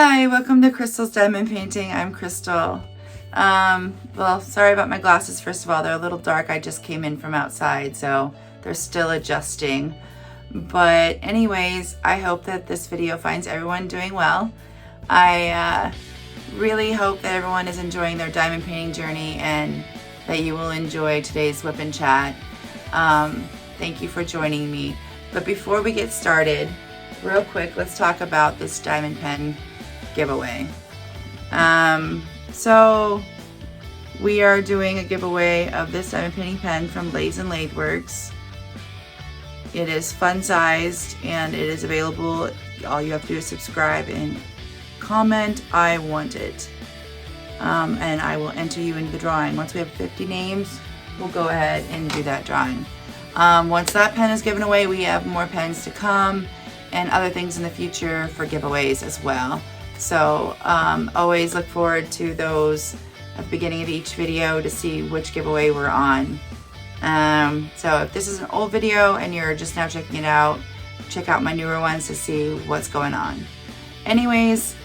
Hi, welcome to Crystal's Diamond Painting. I'm Crystal. Well, sorry about my glasses, first of all. They're a little dark. I just came in from outside, so they're still adjusting. But anyways, I hope that this video finds everyone doing well. I really hope that everyone is enjoying their diamond painting journey and that you will enjoy today's WIP and chat. Thank you for joining me. But before we get started, real quick, let's talk about this diamond pen giveaway. So we are doing a giveaway of this diamond painting pen from Lays and Lathe Works. It is fun sized and it is available. All you have to do is subscribe and comment I want it, and I will enter you into the drawing. Once we have 50 names, we'll go ahead and do that drawing. Once that pen is given away, we have more pens to come and other things in the future for giveaways as well. So always look forward to those at the beginning of each video to see which giveaway we're on. So if this is an old video and you're just now checking it out, check out my newer ones to see what's going on. Anyways,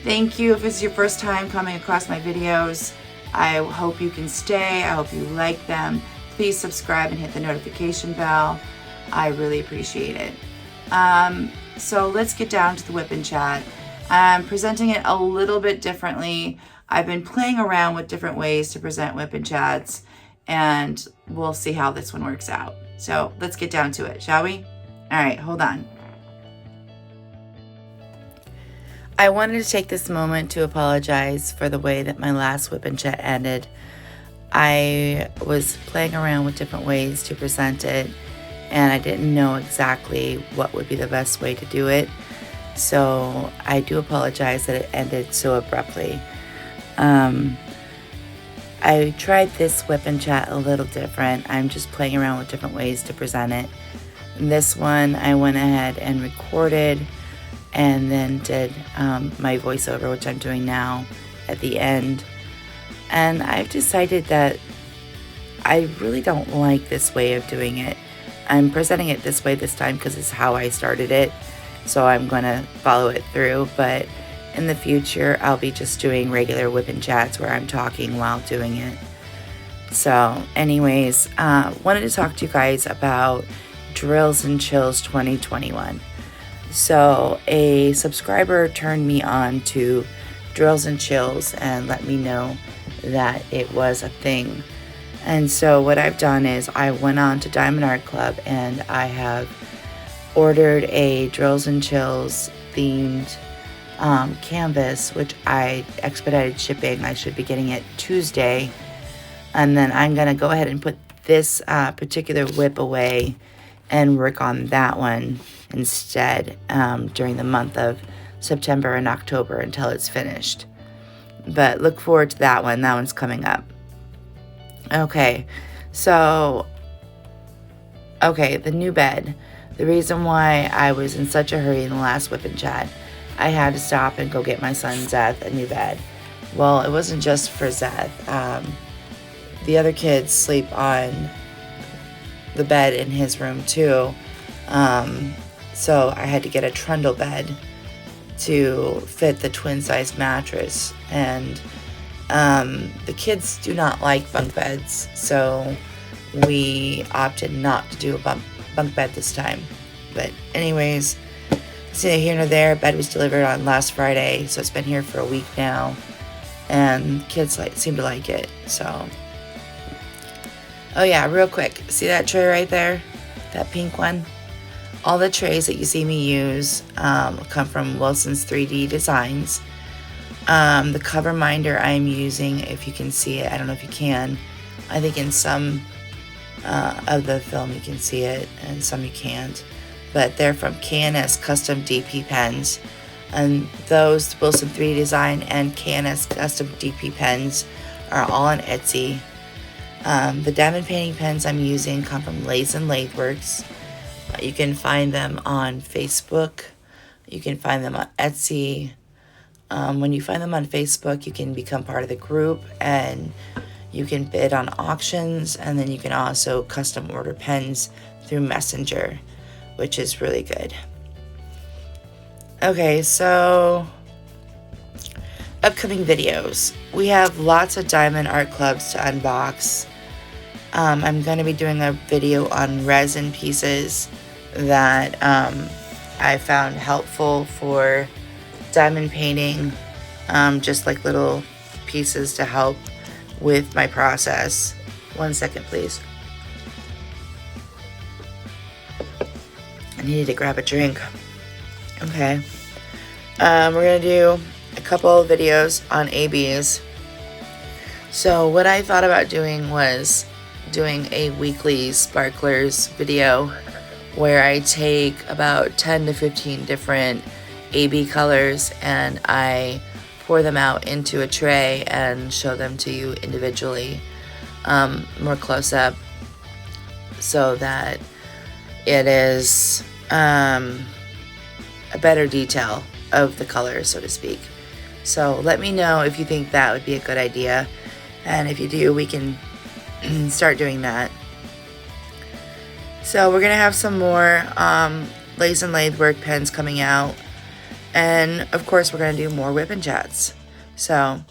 thank you. If this is your first time coming across my videos, I hope you can stay. I hope you like them. Please subscribe and hit the notification bell. I really appreciate it. So let's get down to the WIP and chat. I'm presenting it a little bit differently. I've been playing around with different ways to present WIP and chats, and we'll see how this one works out. So let's get down to it, shall we? All right, hold on. I wanted to take this moment to apologize for the way that my last WIP and chat ended. I was playing around with different ways to present it, and I didn't know exactly what would be the best way to do it. So I do apologize that it ended so abruptly. I tried this WIP and chat a little different. I'm just playing around with different ways to present it. This one I went ahead and recorded and then did my voiceover, which I'm doing now at the end. And I've decided that I really don't like this way of doing it. I'm presenting it this way this time because it's how I started it. So I'm going to follow it through, but in the future I'll be just doing regular WIP and chats where I'm talking while doing it. So anyways, wanted to talk to you guys about Drills and Chills 2021. So a subscriber turned me on to Drills and Chills and let me know that it was a thing. And so what I've done is I went on to Diamond Art Club and I have ordered a Drills and Chills themed canvas, which I expedited shipping. I should be getting it Tuesday. And then I'm going to go ahead and put this particular WIP away and work on that one instead during the month of September and October until it's finished. But look forward to that one. That one's coming up. Okay, so, the new bed. The reason why I was in such a hurry in the last WIP and chat, I had to stop and go get my son Zeth a new bed. Well, it wasn't just for Zeth. The other kids sleep on the bed in his room too. So I had to get a trundle bed to fit the twin-size mattress. And the kids do not like bunk beds, so we opted not to do a bunk bed this time. But anyways, see, here nor there, bed was delivered on last Friday, so it's been here for a week now, and kids seem to like it. So, oh yeah, real quick, see that tray right there, that pink one? All the trays that you see me use come from Wilson's 3D Designs. The cover minder I'm using, if you can see it, I don't know if you can, I think in some of the film you can see it and some you can't, but they're from K&S Custom DP pens, and those Wilson 3D Design and K&S Custom DP pens are all on Etsy. The diamond painting pens I'm using come from Lays and Lathe Works. You can find them on Facebook, you can find them on Etsy. When you find them on Facebook, you can become part of the group and you can bid on auctions, and then you can also custom order pens through Messenger, which is really good. Okay, so upcoming videos. We have lots of diamond art clubs to unbox. I'm going to be doing a video on resin pieces that I found helpful for diamond painting, just like little pieces to help with my process. 1 second, please. I needed to grab a drink. Okay. We're going to do a couple of videos on ABs. So what I thought about doing was doing a weekly sparklers video where I take about 10 to 15 different AB colors and I pour them out into a tray and show them to you individually, more close up, so that it is a better detail of the colors, so to speak. So let me know if you think that would be a good idea, and if you do, we can start doing that. So we're gonna have some more lace and lathe work pens coming out, and of course we're gonna do more WIP and chats. So,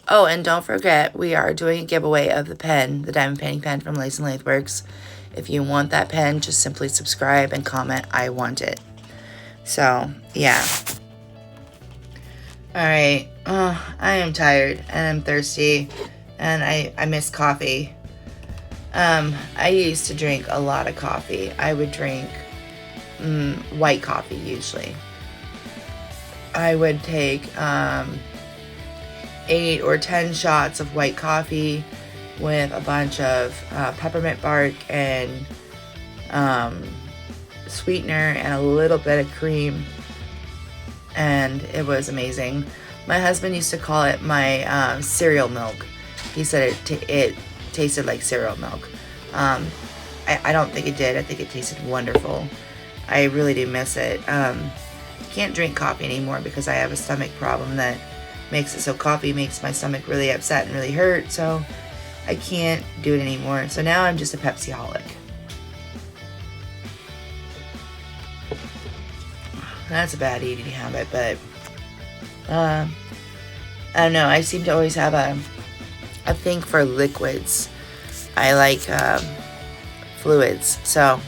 oh, and don't forget, we are doing a giveaway of the pen, the diamond painting pen from Lace and Lathe Works. If you want that pen, just simply subscribe and comment, "I want it." So yeah. All right. Oh, I am tired and I'm thirsty, and I miss coffee. I used to drink a lot of coffee. I would drink white coffee usually. I would take 8 or 10 shots of white coffee with a bunch of peppermint bark and sweetener and a little bit of cream, and it was amazing. My husband used to call it my cereal milk. He said it tasted like cereal milk. I don't think it did. I think it tasted wonderful. I really do miss it. Can't drink coffee anymore because I have a stomach problem that makes it so coffee makes my stomach really upset and really hurt, so I can't do it anymore. So now I'm just a Pepsi-holic. That's a bad eating habit, but I don't know. I seem to always have a thing for liquids. I like fluids. So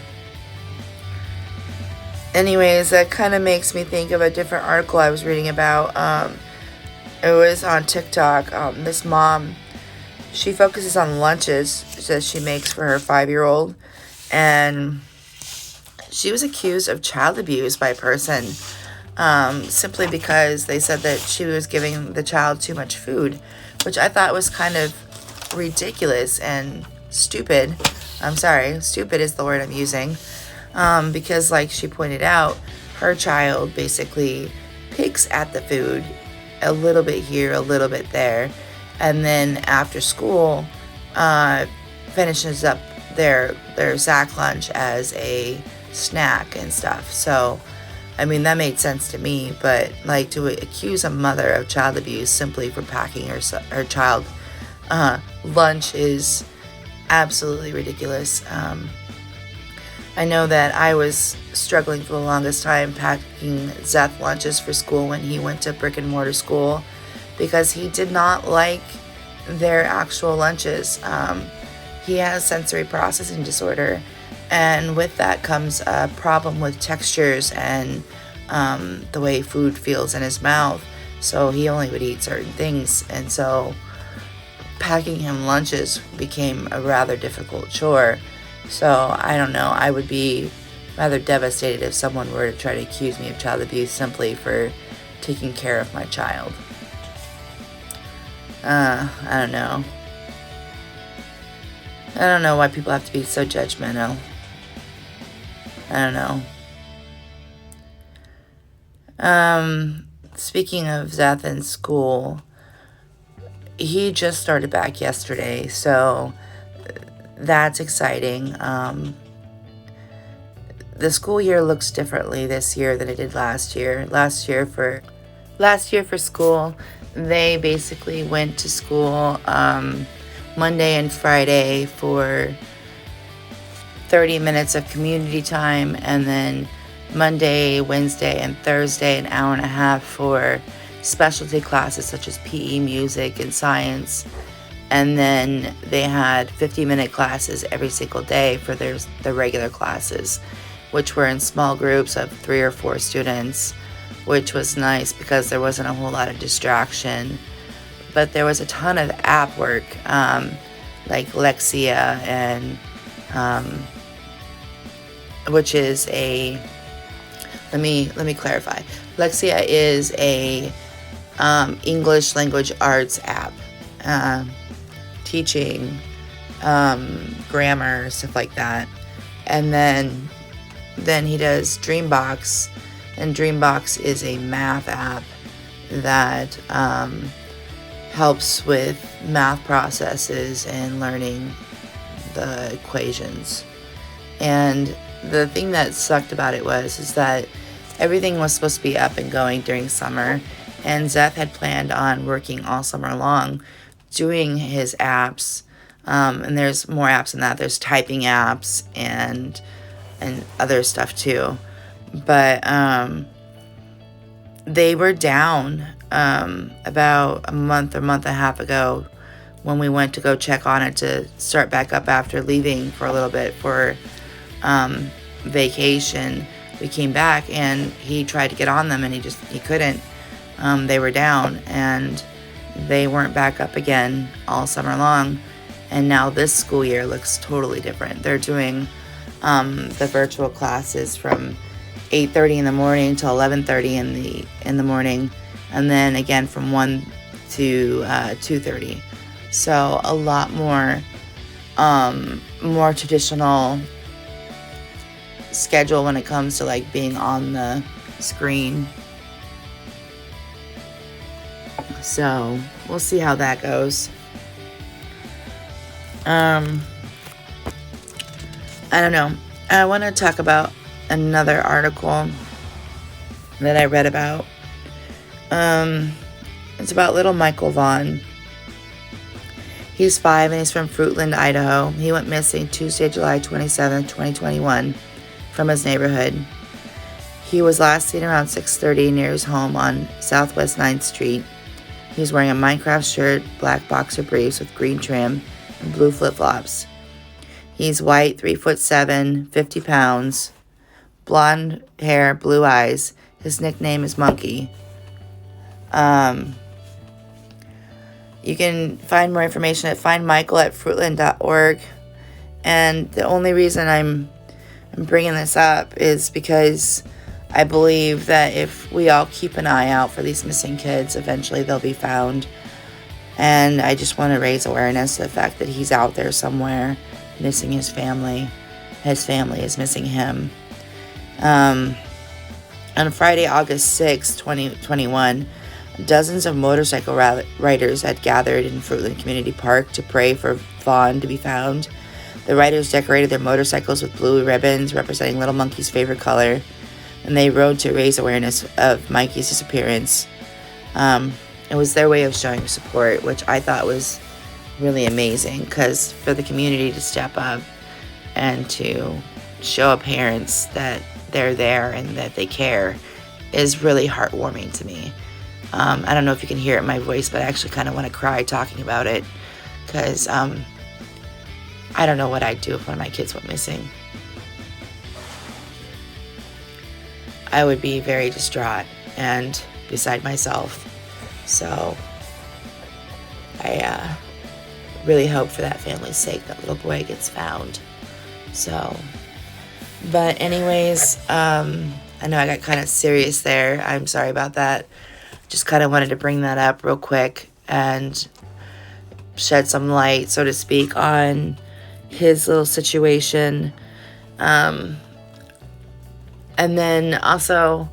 anyways, that kind of makes me think of a different article I was reading about. It was on TikTok. This mom, she focuses on lunches that she makes for her 5-year-old, and she was accused of child abuse by a person, simply because they said that she was giving the child too much food, which I thought was kind of ridiculous and stupid. I'm sorry, stupid is the word I'm using, because like she pointed out, her child basically picks at the food a little bit here, a little bit there, and then after school finishes up their sack lunch as a snack and stuff. So I mean, that made sense to me, but like to accuse a mother of child abuse simply for packing her child lunch is absolutely ridiculous. I know that I was struggling for the longest time packing Zeth lunches for school when he went to brick and mortar school, because he did not like their actual lunches. He has sensory processing disorder, and with that comes a problem with textures and the way food feels in his mouth. So he only would eat certain things, and so packing him lunches became a rather difficult chore. So I don't know, I would be rather devastated if someone were to try to accuse me of child abuse simply for taking care of my child. I don't know. I don't know why people have to be so judgmental. I don't know. Speaking of Zeth in school, he just started back yesterday, so that's exciting. The school year looks differently this year than it did last year. Last year for school, they basically went to school Monday and Friday for 30 minutes of community time, and then Monday, Wednesday, and Thursday an hour and a half for specialty classes such as PE, music, and science. And then they had 50-minute classes every single day for their regular classes, which were in small groups of 3 or 4 students, which was nice because there wasn't a whole lot of distraction. But there was a ton of app work, like Lexia, and which is a, let me clarify. Lexia is a English language arts app, teaching grammar, stuff like that. And then he does Dreambox, and Dreambox is a math app that helps with math processes and learning the equations. And the thing that sucked about it is that everything was supposed to be up and going during summer, and Zeth had planned on working all summer long doing his apps. And there's more apps than that. There's typing apps and other stuff too. But they were down about a month and a half ago when we went to go check on it to start back up after leaving for a little bit for vacation. We came back and he tried to get on them and he couldn't. They were down and they weren't back up again all summer long. And now this school year looks totally different. They're doing the virtual classes from 8:30 in the morning till 11:30 in the morning, and then again from 1 to 2:30. So a lot more traditional schedule when it comes to like being on the screen. So we'll see how that goes. I don't know. I want to talk about another article that I read about. It's about little Michael Vaughn. He's 5 and he's from Fruitland, Idaho. He went missing Tuesday, July 27th, 2021 from his neighborhood. He was last seen around 6:30 near his home on Southwest 9th Street. He was wearing a Minecraft shirt, black boxer briefs with green trim, and blue flip-flops. He's white, 3'7", 50 pounds, blonde hair, blue eyes. His nickname is Monkey. You can find more information at findmichael@fruitland.org. And the only reason I'm bringing this up is because I believe that if we all keep an eye out for these missing kids, eventually they'll be found. And I just want to raise awareness to the fact that he's out there somewhere missing his family. His family is missing him. On Friday, August 6, 2021, dozens of motorcycle riders had gathered in Fruitland Community Park to pray for Vaughn to be found. The riders decorated their motorcycles with blue ribbons representing Little Monkey's favorite color, and they rode to raise awareness of Mikey's disappearance. It was their way of showing support, which I thought was really amazing, because for the community to step up and to show parents that they're there and that they care is really heartwarming to me. I don't know if you can hear it in my voice, but I actually kind of want to cry talking about it, because I don't know what I'd do if one of my kids went missing. I would be very distraught and beside myself. So I really hope for that family's sake that little boy gets found. So, but anyways, I know I got kind of serious there. I'm sorry about that. Just kind of wanted to bring that up real quick and shed some light, so to speak, on his little situation. And then also,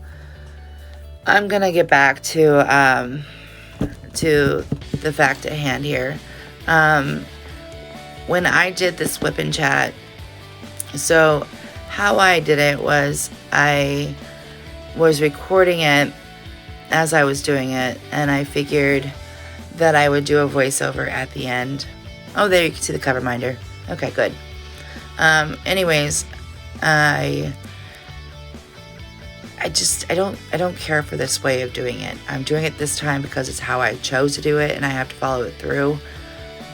I'm going to get back to the fact at hand here. When I did this WIP and chat, so how I did it was I was recording it as I was doing it, and I figured that I would do a voiceover at the end. Oh, there you can see the cover minder. Okay, good. Anyways, I I don't care for this way of doing it. I'm doing it this time because it's how I chose to do it and I have to follow it through,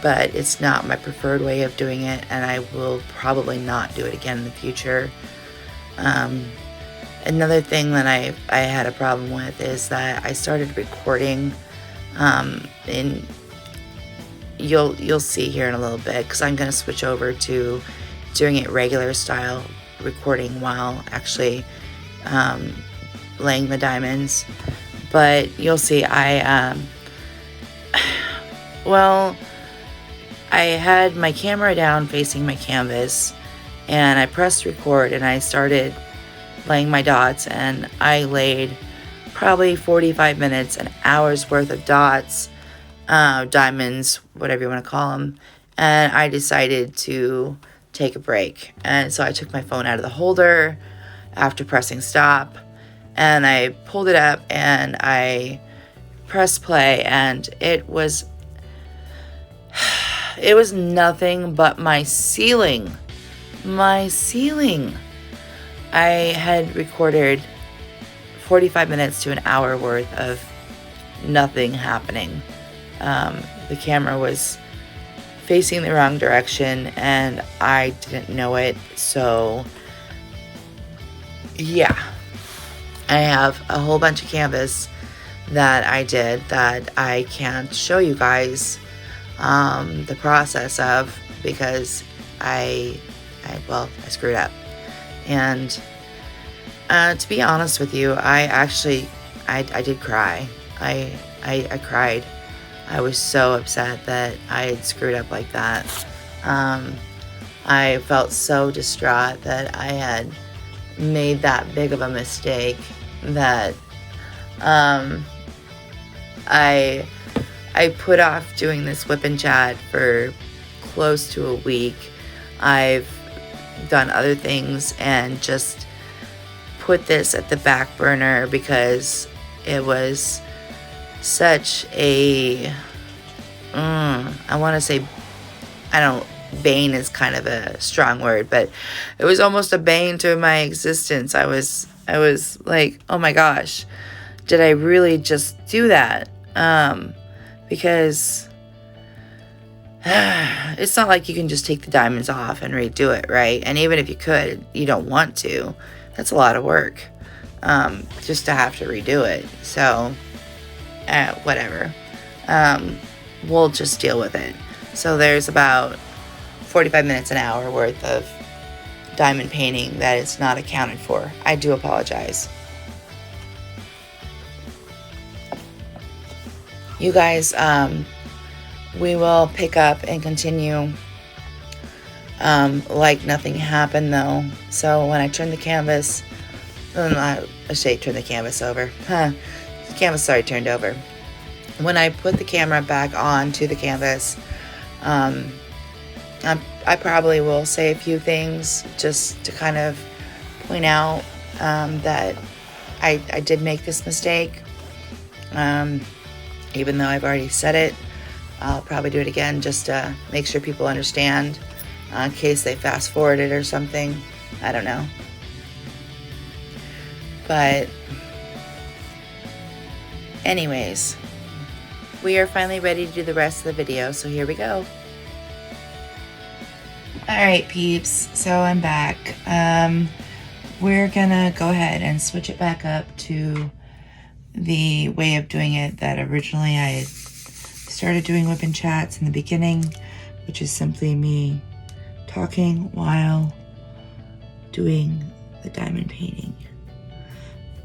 but it's not my preferred way of doing it, and I will probably not do it again in the future. Another thing that I had a problem with is that I started recording, and you'll see here in a little bit, because I'm going to switch over to doing it regular style, recording while actually laying the diamonds. But you'll see well, I had my camera down facing my canvas, and I pressed record and I started laying my dots, and I laid probably 45 minutes, an hour's worth of dots, diamonds, whatever you want to call them, and I decided to take a break. And so I took my phone out of the holder after pressing stop, and I pulled it up and I pressed play, and it was nothing but my ceiling. I had recorded 45 minutes to an hour worth of nothing happening. The camera was facing the wrong direction and I didn't know it. So yeah, I have a whole bunch of canvas that I did that I can't show you guys the process of, because I screwed up. And to be honest with you, I did cry. I cried. I was so upset that I had screwed up like that. I felt so distraught that I had made that big of a mistake, that I put off doing this WIP and chat for close to a week. I've done other things and just put this at the back burner because it was such a bane is kind of a strong word, but it was almost a bane to my existence. I was like, oh my gosh, did I really just do that? Because it's not like you can just take the diamonds off and redo it, right? And even if you could, you don't want to. That's a lot of work, just to have to redo it. So, whatever. We'll just deal with it. So there's about 45 minutes, an hour worth of diamond painting that is not accounted for. I do apologize. You guys, we will pick up and continue like nothing happened though. So when I turn the canvas, turn the canvas over. The canvas already turned over. When I put the camera back onto the canvas, I probably will say a few things just to kind of point out that I did make this mistake. Even though I've already said it, I'll probably do it again just to make sure people understand, in case they fast forward it or something. I don't know. But anyways, we are finally ready to do the rest of the video, so here we go. Alright peeps, so I'm back. We're gonna go ahead and switch it back up to the way of doing it that originally I had started doing WIP and chats in the beginning, which is simply me talking while doing the diamond painting.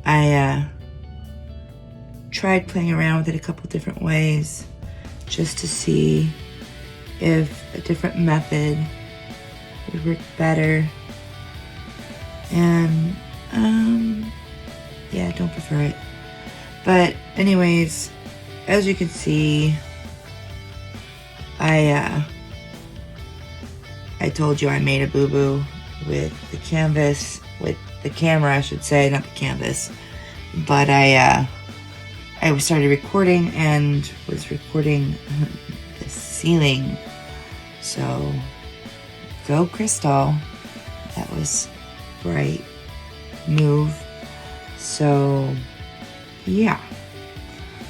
I tried playing around with it a couple different ways just to see if a different method would work better, and yeah, I don't prefer it. But anyways, as you can see, I told you I made a boo-boo with the canvas, with the camera I should say, not the canvas. But I started recording and was recording the ceiling. So go Crystal, that was bright move. So yeah,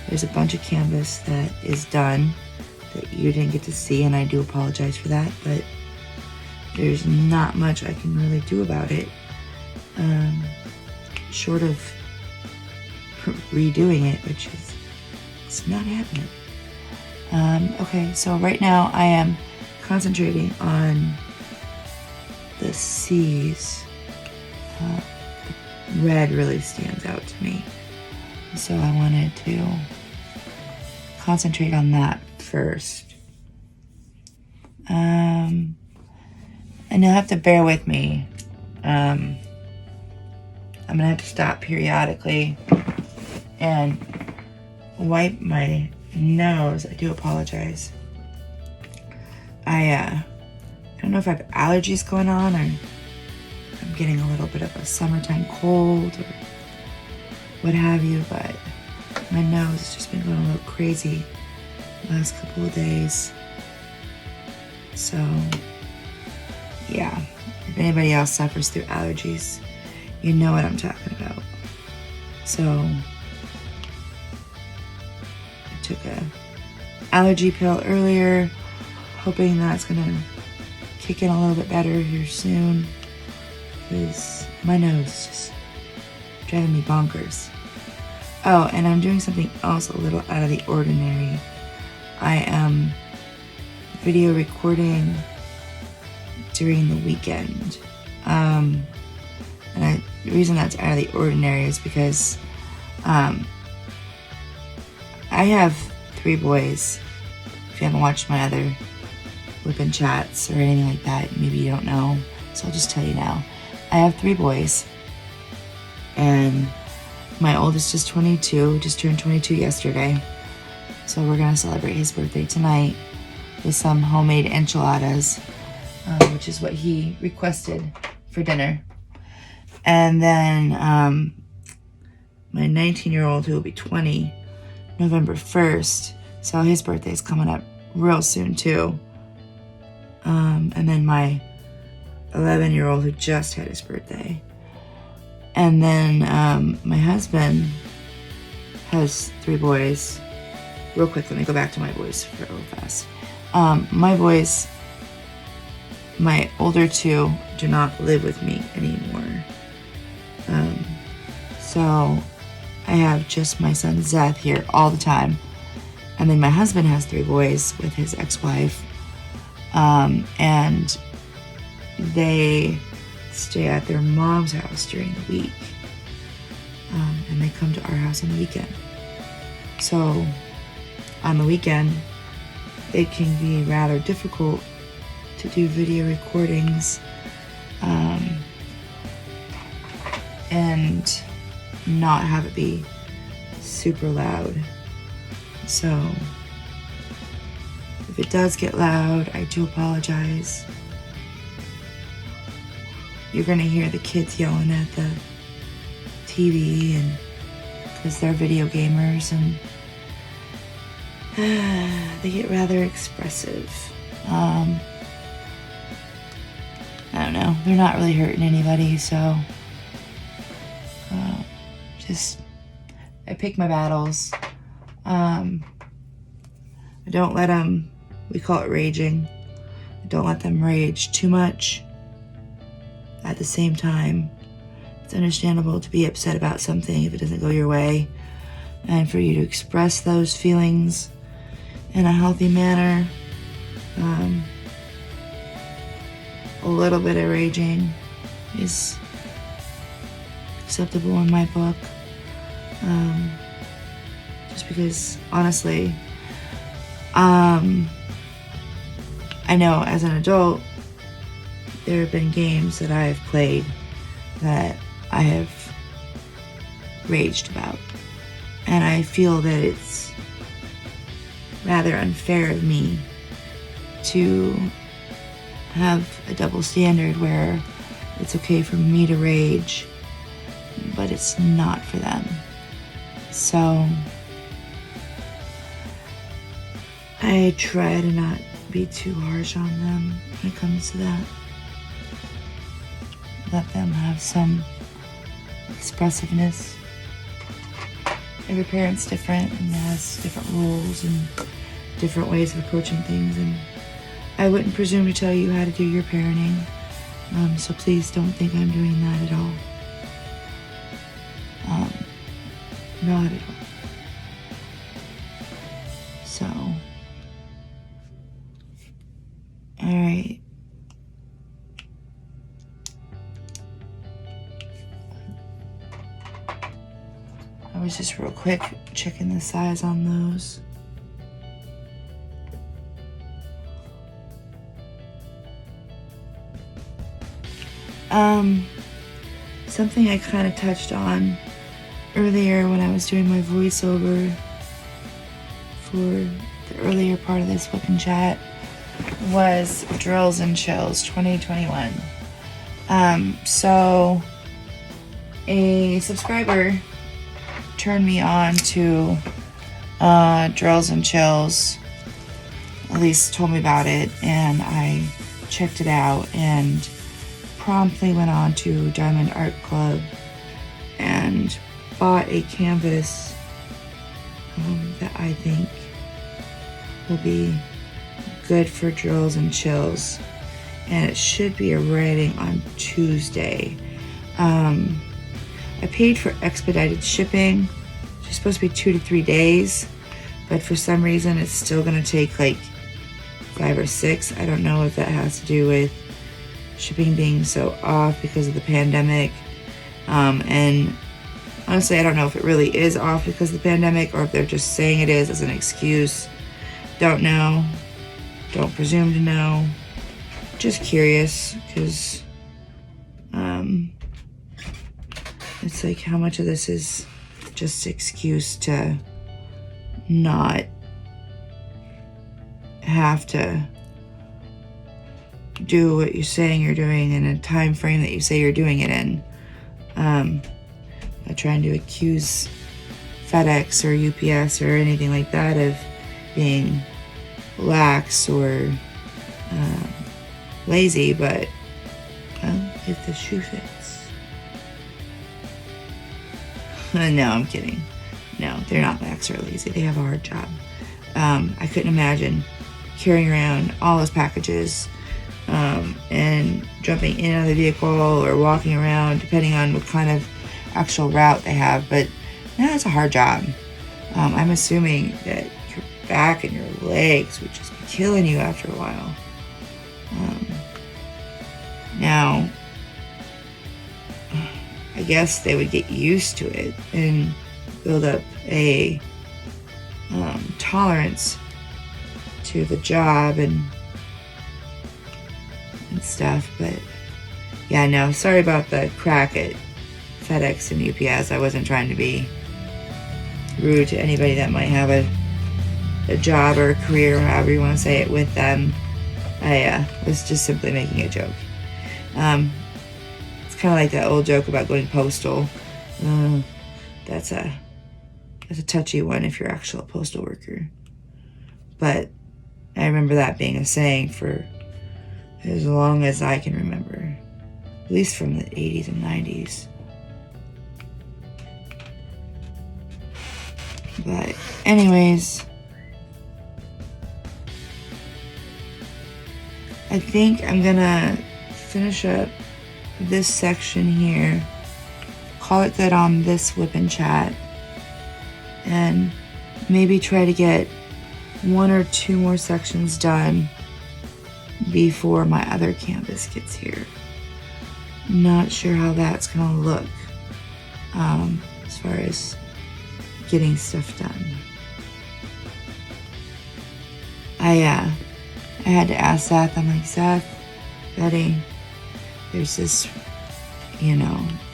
there's a bunch of canvas that is done that you didn't get to see, and I do apologize for that, but there's not much I can really do about it, short of redoing it, which is, it's not happening. Okay, so right now I am concentrating on the C's. The red really stands out to me, so I wanted to concentrate on that first. And you'll have to bear with me. I'm gonna have to stop periodically and wipe my nose. I do apologize. I don't know if I have allergies going on, or I'm getting a little bit of a summertime cold or what have you, but my nose has just been going a little crazy the last couple of days. So yeah, if anybody else suffers through allergies, you know what I'm talking about. So I took a allergy pill earlier, hoping that's gonna kick in a little bit better here soon, because my nose is just driving me bonkers. Oh, and I'm doing something else a little out of the ordinary. I am video recording during the weekend. The reason that's out of the ordinary is because I have 3 boys. If you haven't watched my other WIP and chats or anything like that, maybe you don't know, so I'll just tell you now. I have 3 boys, and my oldest is 22, just turned 22 yesterday, so we're gonna celebrate his birthday tonight with some homemade enchiladas, which is what he requested for dinner. And then my 19-year-old, who will be 20 November 1st, so his birthday is coming up real soon too. And then my 11-year-old, who just had his birthday. And then my husband has 3 boys. Real quick, let me go back to my boys for real fast. My boys, my older 2 do not live with me anymore. So I have just my son Zeth here all the time. And then my husband has 3 boys with his ex-wife. And they stay at their mom's house during the week. And they come to our house on the weekend. So on the weekend, it can be rather difficult to do video recordings and not have it be super loud. So if it does get loud, I do apologize. You're gonna hear the kids yelling at the TV, and because they're video gamers, and they get rather expressive. I don't know, they're not really hurting anybody, so just I pick my battles. I don't let them, we call it raging, I don't let them rage too much. At the same time, it's understandable to be upset about something if it doesn't go your way, and for you to express those feelings in a healthy manner. A little bit of raging is acceptable in my book, just because honestly, I know as an adult there have been games that I have played that I have raged about, and I feel that it's rather unfair of me to have a double standard where it's okay for me to rage, but it's not for them. So I try to not be too harsh on them when it comes to that. Let them have some expressiveness every parent's different and has different rules and different ways of approaching things, and I wouldn't presume to tell you how to do your parenting, so please don't think I'm doing that at all. Not at all. So, alright. I was just real quick checking the size on those. Something I kind of touched on earlier when I was doing my voiceover for the earlier part of this WIP and chat was Drills and Chills 2021. So a subscriber turned me on to Drills and Chills, at least told me about it, and I checked it out and promptly went on to Diamond Art Club and bought a canvas that I think will be good for Drills and Chills, and it should be arriving on Tuesday. I paid for expedited shipping. It's supposed to be 2 to 3 days, but for some reason it's still gonna take like 5 or 6. I don't know if that has to do with shipping being so off because of the pandemic, and honestly I don't know if it really is off because of the pandemic or if they're just saying it is as an excuse. Don't know, don't presume to know, just curious, because it's like how much of this is just excuse to not have to do what you're saying you're doing in a time frame that you say you're doing it in. Not trying to accuse FedEx or UPS or anything like that of being lax or lazy, but if the shoe fits. No, I'm kidding. No, they're not lax or lazy. They have a hard job. I couldn't imagine carrying around all those packages and jumping in and out of the vehicle or walking around, depending on what kind of actual route they have. But no, it's a hard job. I'm assuming that your back and your legs would just be killing you after a while. Now, I guess they would get used to it and build up a tolerance to the job and stuff. But yeah, no, sorry about the crack at FedEx and UPS. I wasn't trying to be rude to anybody that might have a job or a career, or however you want to say it, with them. I was just simply making a joke. It's kind of like that old joke about going postal. That's a touchy one if you're actually a postal worker. But I remember that being a saying for as long as I can remember, at least from the 80s and 90s. But anyways, I think I'm gonna finish up this section here, call it good on this WIP and chat, and maybe try to get 1 or 2 more sections done before my other canvas gets here. Not sure how that's gonna look as far as getting stuff done. I had to ask Seth. I'm like, Seth, Betty, there's this,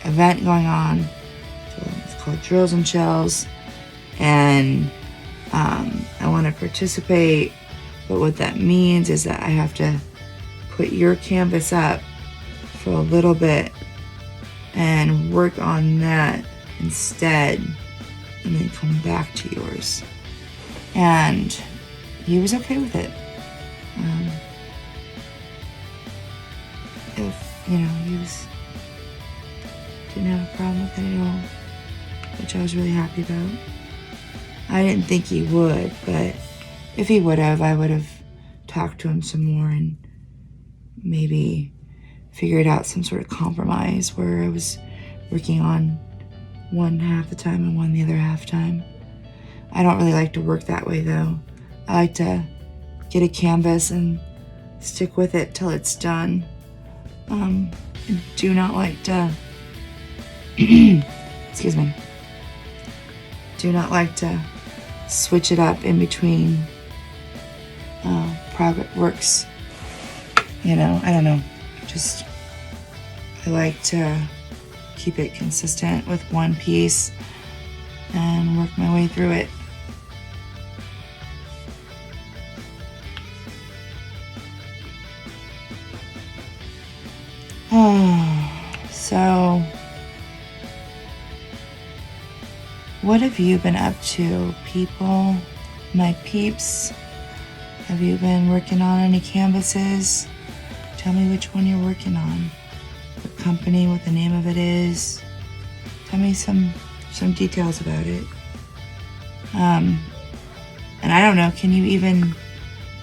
event going on. It's called Drills and Chills, and I want to participate, but what that means is that I have to put your canvas up for a little bit and work on that instead, and then come back to yours. And he was okay with it. Didn't have a problem with it at all, which I was really happy about. I didn't think he would, but if he would have, I would have talked to him some more and maybe figured out some sort of compromise where I was working on one half the time and one the other half time. I don't really like to work that way though. I like to get a canvas and stick with it till it's done. I do not like to excuse me. Do not like to switch it up in between project works. You know, I don't know. Just I like to keep it consistent with one piece and work my way through it. So, what have you been up to, people? My peeps? Have you been working on any canvases? Tell me which one you're working on. What company, what the name of it is. Tell me some details about it. And I don't know, can you even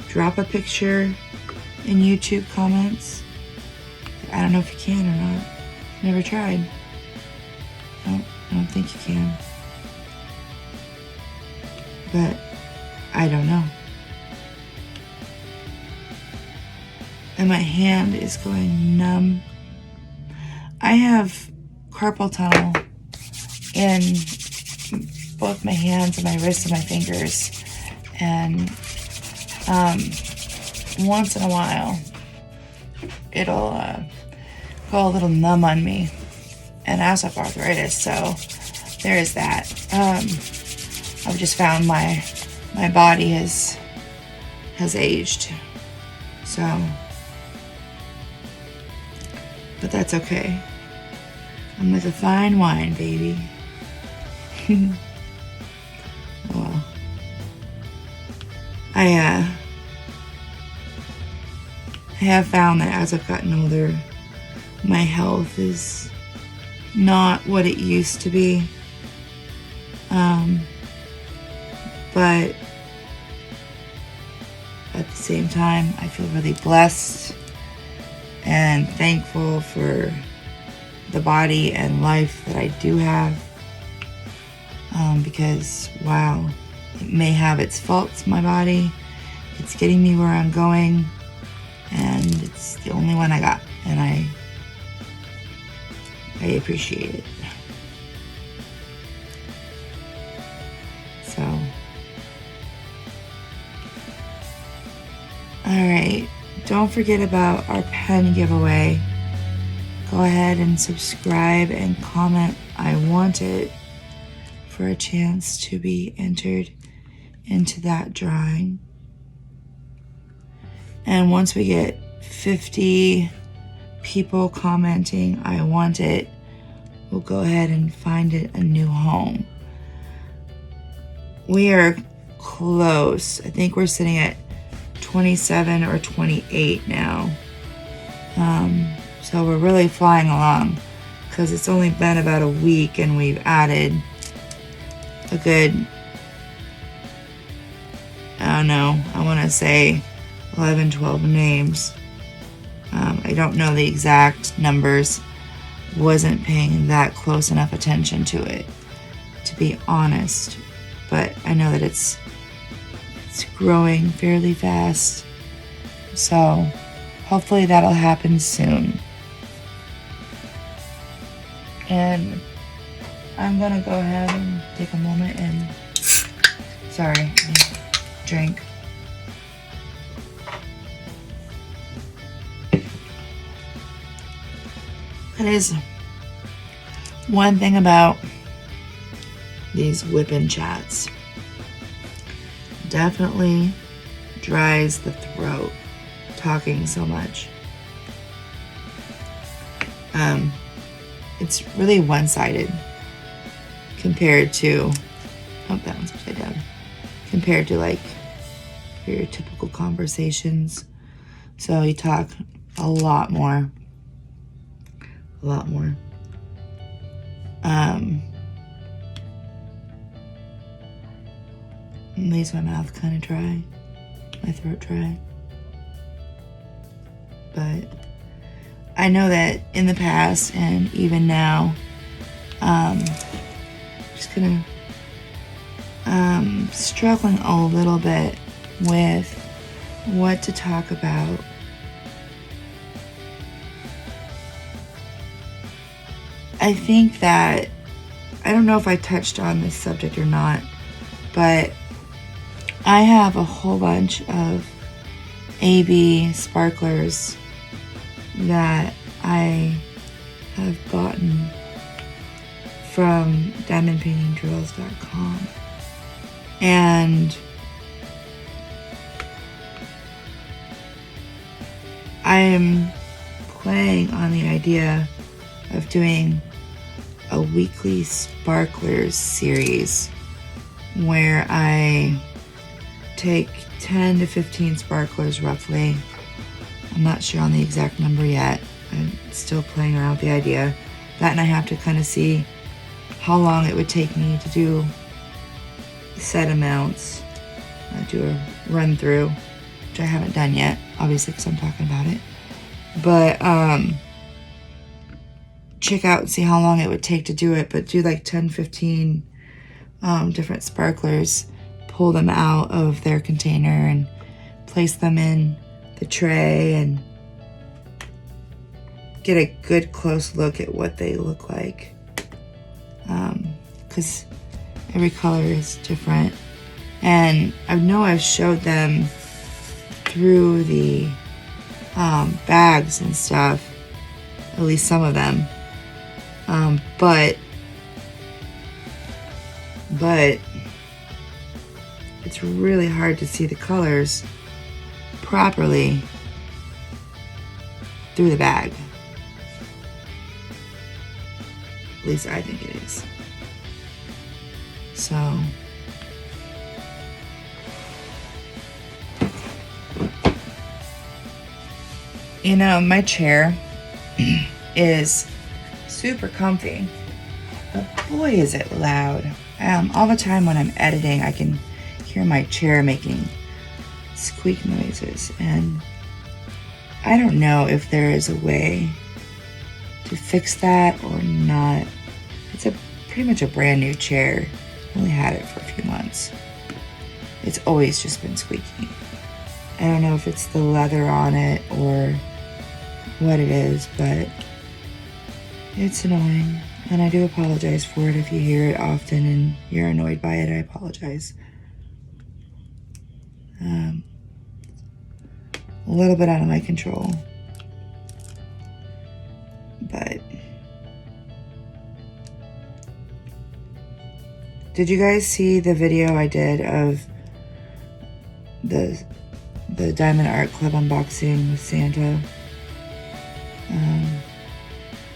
drop a picture in YouTube comments? I don't know if you can or not. Never tried. I don't think you can. But I don't know. And my hand is going numb. I have carpal tunnel in both my hands and my wrists and my fingers. And once in a while, it'll go a little numb on me. And I also have arthritis, so there is that. I've just found my body has aged. So, but that's okay. I'm like a fine wine, baby. Oh well. I have found that as I've gotten older, my health is not what it used to be. But at the same time, I feel really blessed and thankful for the body and life that I do have. Because while it may have its faults, my body, it's getting me where I'm going, and it's the only one I got, and I appreciate it. So, alright, don't forget about our pen giveaway. Go ahead and subscribe and comment I want it for a chance to be entered into that drawing. And once we get 50 people commenting I want it, we'll go ahead and find it a new home. We are close. I think we're sitting at 27 or 28 now. So we're really flying along because it's only been about a week and we've added a good, I don't know, I want to say 11, 12 names. I don't know the exact numbers. Wasn't paying that close enough attention to it, to be honest. But I know that it's growing fairly fast. So hopefully that'll happen soon. And I'm gonna go ahead and take a moment and, sorry, drink. That is one thing about these WIP chats. Definitely dries the throat talking so much. It's really one-sided compared to, oh, that one's upside down, compared to like your typical conversations. So you talk a lot more. It leaves my mouth kind of dry, my throat dry. But I know that in the past and even now, just gonna struggling a little bit with what to talk about. I think that, I don't know if I touched on this subject or not, but I have a whole bunch of AB sparklers that I have gotten from diamondpaintingdrills.com. And I am playing on the idea of doing a weekly sparklers series where I take 10 to 15 sparklers roughly. I'm not sure on the exact number yet. I'm still playing around with the idea. That, and I have to kind of see how long it would take me to do set amounts. Do a run through, which I haven't done yet, obviously because I'm talking about it. But check out and see how long it would take to do it, but do like 10, 15 different sparklers, pull them out of their container and place them in the tray and get a good close look at what they look like, because every color is different. And I know I've showed them through the bags and stuff, at least some of them, but it's really hard to see the colors properly through the bag. At least I think it is. So you know, my chair is super comfy, but boy is it loud. All the time when I'm editing, I can hear my chair making squeak noises, and I don't know if there is a way to fix that or not. It's pretty much a brand new chair. Only had it for a few months. It's always just been squeaky. I don't know if it's the leather on it or what it is, but it's annoying, and I do apologize for it. If you hear it often and you're annoyed by it, I apologize. A little bit out of my control, but did you guys see the video I did of the Diamond Art Club unboxing with Santa?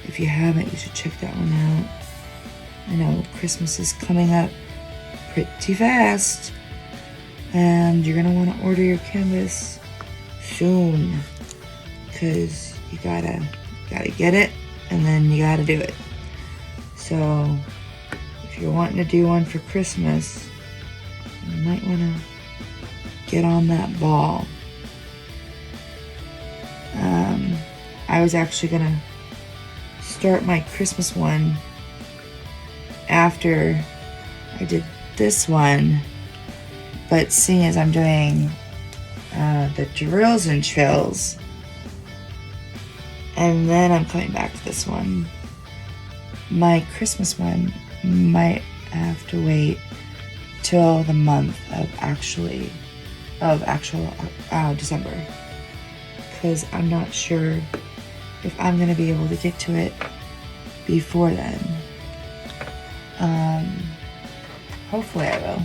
If you haven't, you should check that one out. I know Christmas is coming up pretty fast, and you're gonna want to order your canvas soon, because you gotta get it, and then you gotta do it. So if you're wanting to do one for Christmas, you might want to get on that ball. I was actually gonna start my Christmas one after I did this one, but seeing as I'm doing the drills and chills, and then I'm coming back to this one, my Christmas one might have to wait till the month of actual December, because I'm not sure if I'm gonna be able to get to it before then. Hopefully I will,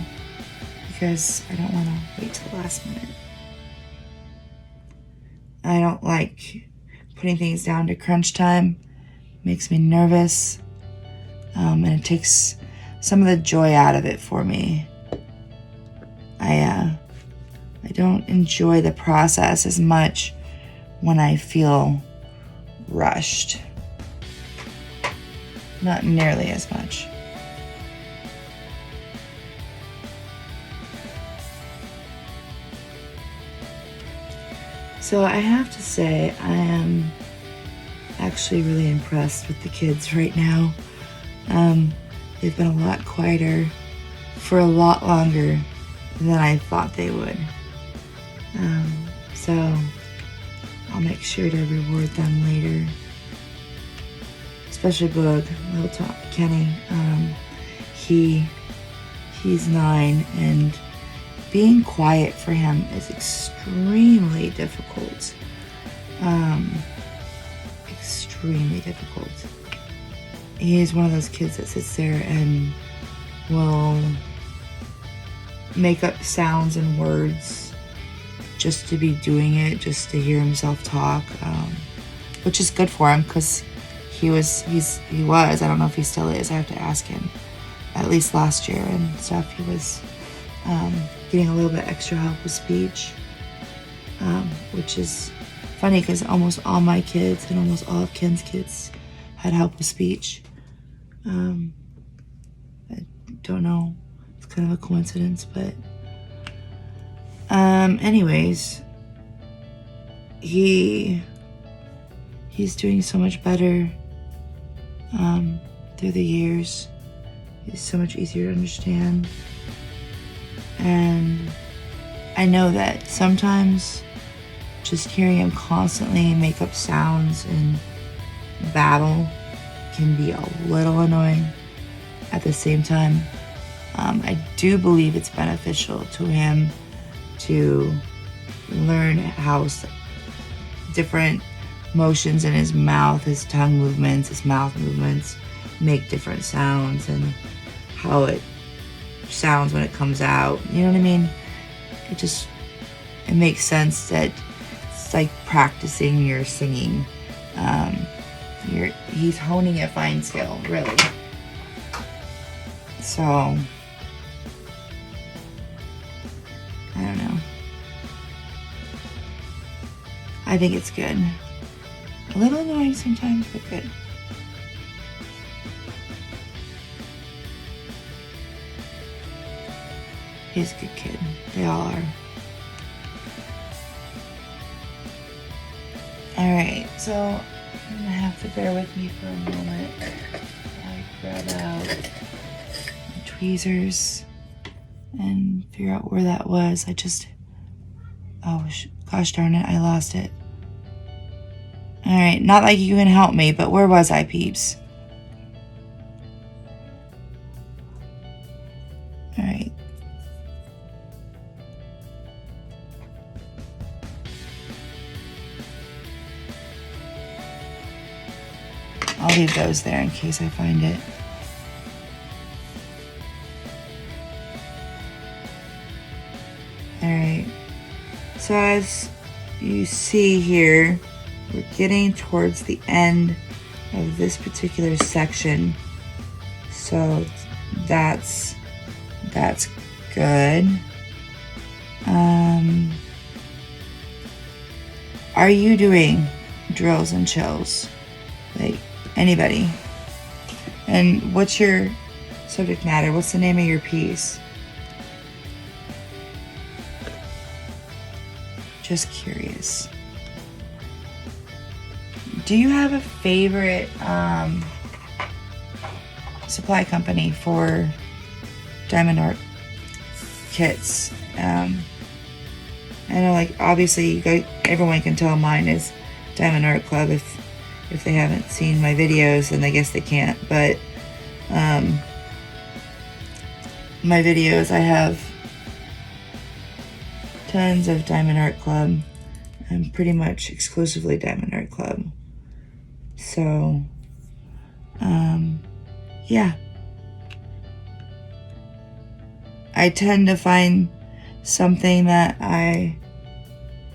because I don't want to wait till the last minute. I don't like putting things down to crunch time. It makes me nervous, and it takes some of the joy out of it for me. I don't enjoy the process as much when I feel rushed. Not nearly as much. So I have to say, I am actually really impressed with the kids right now. They've been a lot quieter for a lot longer than I thought they would. So I'll make sure to reward them later. Especially Boog, little Kenny. He's 9, and being quiet for him is extremely difficult. Extremely difficult. He's one of those kids that sits there and will make up sounds and words just to be doing it, just to hear himself talk, which is good for him because he was, I don't know if he still is, I have to ask him, at least last year and stuff, he was getting a little bit extra help with speech, which is funny because almost all my kids and almost all of Ken's kids had help with speech. I don't know, it's kind of a coincidence, but anyways, he's doing so much better through the years. He's so much easier to understand, and I know that sometimes just hearing him constantly make up sounds and babble can be a little annoying. At the same time, I do believe it's beneficial to him to learn how different motions in his mouth, his tongue movements, his mouth movements make different sounds, and how it sounds when it comes out. You know what I mean? It makes sense that it's like practicing your singing. He's honing a fine skill, really. So, I don't know. I think it's good. A little annoying sometimes, but good. He's a good kid. They all are. Alright, so you're gonna have to bear with me for a moment. I grab out my tweezers and figure out where that was. Gosh darn it, I lost it. Alright, not like you can help me, but where was I, peeps? Alright. I'll leave those there in case I find it. Alright. So as you see here, we're getting towards the end of this particular section. So that's good. Are you doing drills and chills? Like, anybody? And what's your subject matter? What's the name of your piece? Just curious. Do you have a favorite supply company for diamond art kits? I know, like, obviously everyone can tell mine is Diamond Art Club. If they haven't seen my videos, then I guess they can't. But my videos, I have tons of Diamond Art Club. I'm pretty much exclusively Diamond Art Club. So, yeah. I tend to find something that I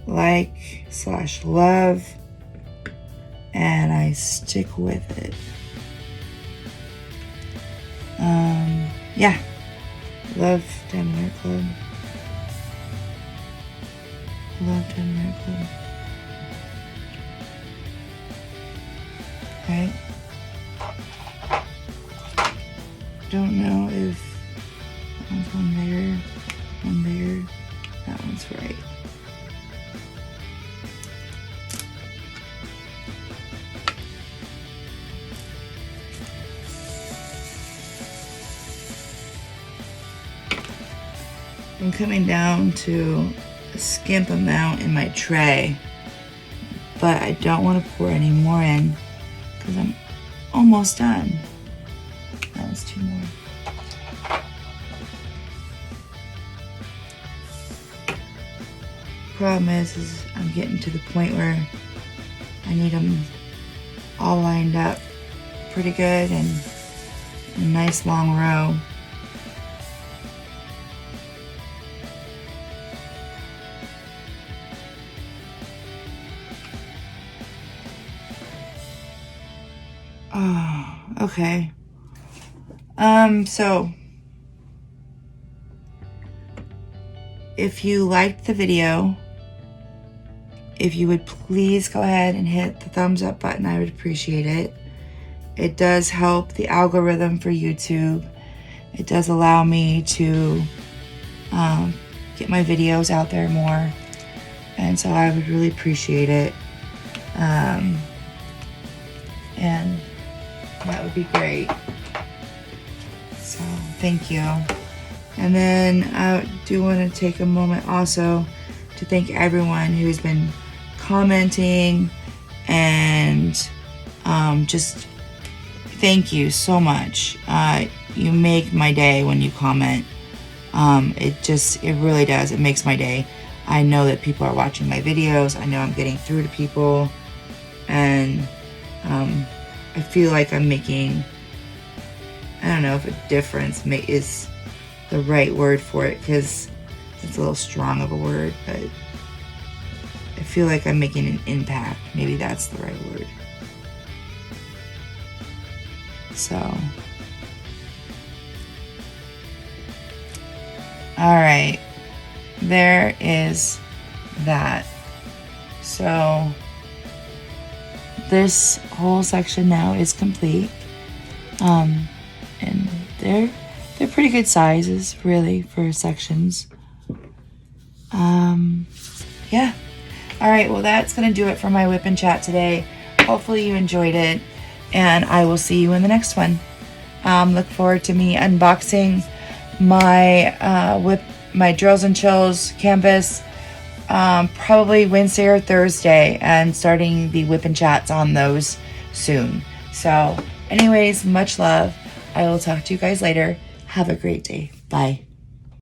like / love, and I stick with it. Yeah. Love Diamond Art Club. Love Diamond Art Club. Alright. Don't know if that one's one there, that one's right. I'm coming down to a skimp amount in my tray, but I don't want to pour any more in because I'm almost done. That was 2 more. Problem is I'm getting to the point where I need them all lined up pretty good and a nice long row. Oh, okay. So if you liked the video, if you would please go ahead and hit the thumbs up button, I would appreciate it. It does help the algorithm for YouTube. It does allow me to get my videos out there more. And so I would really appreciate it. And that would be great. So thank you. And then I do want to take a moment also to thank everyone who's been commenting and just thank you so much. You make my day when you comment. It really does. It makes my day. I know that people are watching my videos. I know I'm getting through to people, and I feel like I'm making, I don't know if a difference is the right word for it, because it's a little strong of a word, but I feel like I'm making an impact. Maybe that's the right word. So, all right, there is that. So this whole section now is complete, and they're pretty good sizes, really, for sections. Yeah. All right, well, that's gonna do it for my whip and chat today. Hopefully you enjoyed it, and I will see you in the next one. Look forward to me unboxing my whip, my Drills and Chills canvas, probably Wednesday or Thursday, and starting the whip and chats on those soon. So anyways, much love. I will talk to you guys later. Have a great day. Bye.